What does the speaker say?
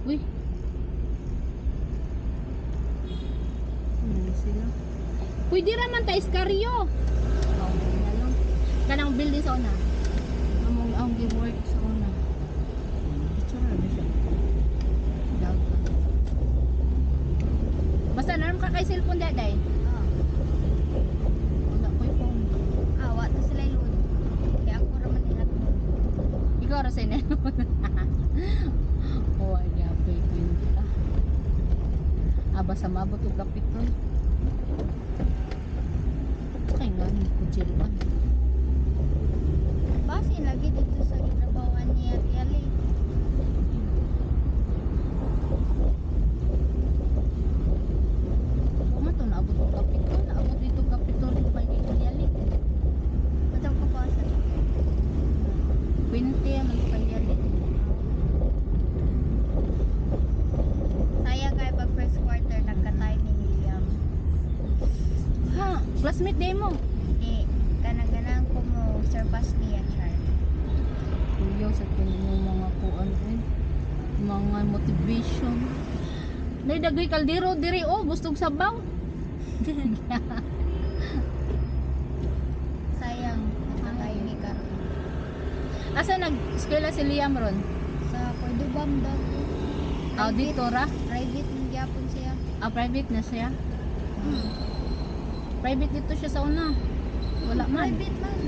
Uy. Sila. Pwede raman ta iskaryo. Oh, nalong. Kanang building sa una. Among ang give work sa una. Picture na siya. Dagat. Basta naram ka kay cellphone daday. Wala ko yung phone. Awa to sila yun. Kaya ako raman nila. Ikaw ra sa oh, ay apoy kwenta. Basta maabot og kapitol. Kay nga ni kujilan. Base lagi dito sa trabahoan niya Tiali. Kung to naabot og kapitol, naabot dito kapitol pa ni Kulyali. Matang ko pa sa Kwente man Kulyali. saya kay pag first quarter nagka-time ni William. Ha, classmate day mo. Di kanang-kanang ko mo surpass niya char. Kuya sa kanyang mga kuan rin. Mga motivation. Nay dagay kaldero diri oh, gustong sabaw. Sayang nagka-time ni karon. Asa nag-eskwela si Liam ron? Sa Cordobam daw. Auditora? Private ng gyapon siya. Private na siya. Private dito siya sa una. Wala man. Private man.